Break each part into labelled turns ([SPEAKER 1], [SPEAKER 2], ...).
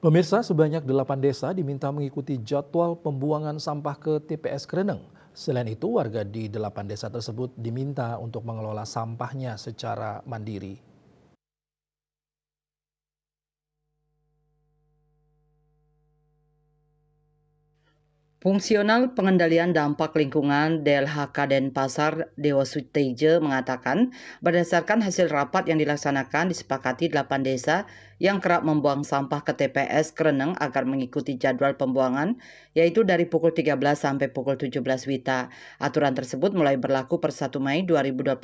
[SPEAKER 1] Pemirsa, sebanyak 8 desa diminta mengikuti jadwal pembuangan sampah ke TPS Kreneng. Selain itu, warga di 8 desa tersebut diminta untuk mengelola sampahnya secara mandiri.
[SPEAKER 2] Fungsional Pengendalian Dampak Lingkungan DLHK Denpasar Dewa Suteja mengatakan, berdasarkan hasil rapat yang dilaksanakan disepakati 8 desa yang kerap membuang sampah ke TPS Kreneng agar mengikuti jadwal pembuangan, yaitu dari pukul 13 sampai pukul 17 WITA. Aturan tersebut mulai berlaku per 1 Mei 2025.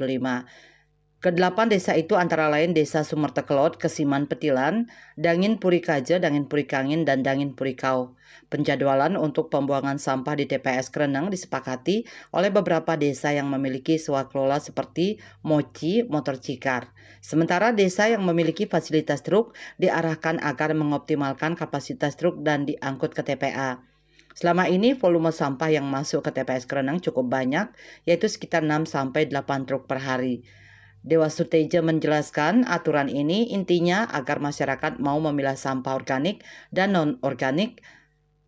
[SPEAKER 2] Kedelapan desa itu antara lain Desa Sumertekelot, Kesiman Petilan, Dangin Purikaja, Dangin Purikangin, dan Dangin Purikau. Penjadwalan untuk pembuangan sampah di TPS Kreneng disepakati oleh beberapa desa yang memiliki swakelola seperti Moci, Motor Cikar. Sementara desa yang memiliki fasilitas truk diarahkan agar mengoptimalkan kapasitas truk dan diangkut ke TPA. Selama ini volume sampah yang masuk ke TPS Kreneng cukup banyak, yaitu sekitar 6-8 truk per hari. Dewa Suteja menjelaskan aturan ini intinya agar masyarakat mau memilah sampah organik dan non-organik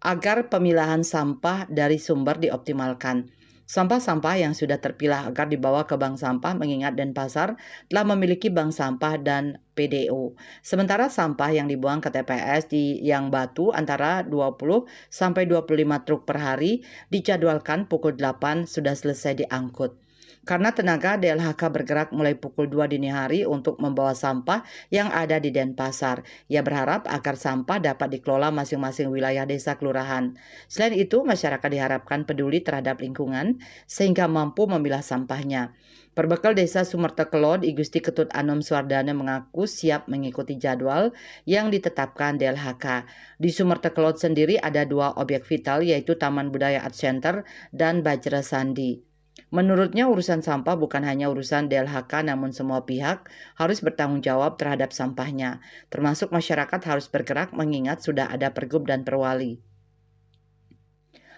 [SPEAKER 2] agar pemilahan sampah dari sumber dioptimalkan. Sampah-sampah yang sudah terpilah agar dibawa ke bank sampah mengingat Denpasar telah memiliki bank sampah dan PDO. Sementara sampah yang dibuang ke TPS di Yang Batu antara 20 sampai 25 truk per hari dijadwalkan pukul 8 sudah selesai diangkut. Karena tenaga DLHK bergerak mulai pukul 2 dini hari untuk membawa sampah yang ada di Denpasar. Ia berharap agar sampah dapat dikelola masing-masing wilayah desa kelurahan. Selain itu, masyarakat diharapkan peduli terhadap lingkungan sehingga mampu memilah sampahnya. Perbekal Desa Sumertekelod, I Gusti Ketut Anom Suardana mengaku siap mengikuti jadwal yang ditetapkan DLHK. Di Sumertekelod sendiri ada 2 objek vital yaitu Taman Budaya Art Center dan Bajra Sandi. Menurutnya urusan sampah bukan hanya urusan DLHK namun semua pihak harus bertanggung jawab terhadap sampahnya. Termasuk masyarakat harus bergerak mengingat sudah ada pergub dan perwali.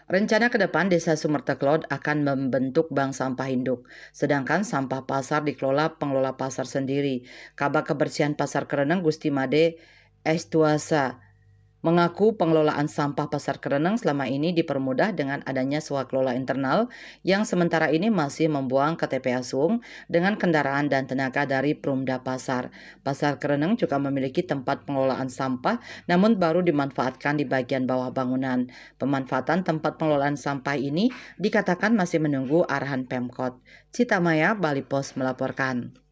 [SPEAKER 2] Rencana ke depan Desa Sumertekelod akan membentuk bank sampah induk, sedangkan sampah pasar dikelola pengelola pasar sendiri. Kabak Kebersihan Pasar Kreneng Gusti Made Estuasa mengaku pengelolaan sampah Pasar Kreneng selama ini dipermudah dengan adanya swakelola internal yang sementara ini masih membuang ke TPA Sung dengan kendaraan dan tenaga dari Prumda Pasar. Pasar Kreneng juga memiliki tempat pengelolaan sampah namun baru dimanfaatkan di bagian bawah bangunan. Pemanfaatan tempat pengelolaan sampah ini dikatakan masih menunggu arahan Pemkot. Citamaya, Bali Pos melaporkan.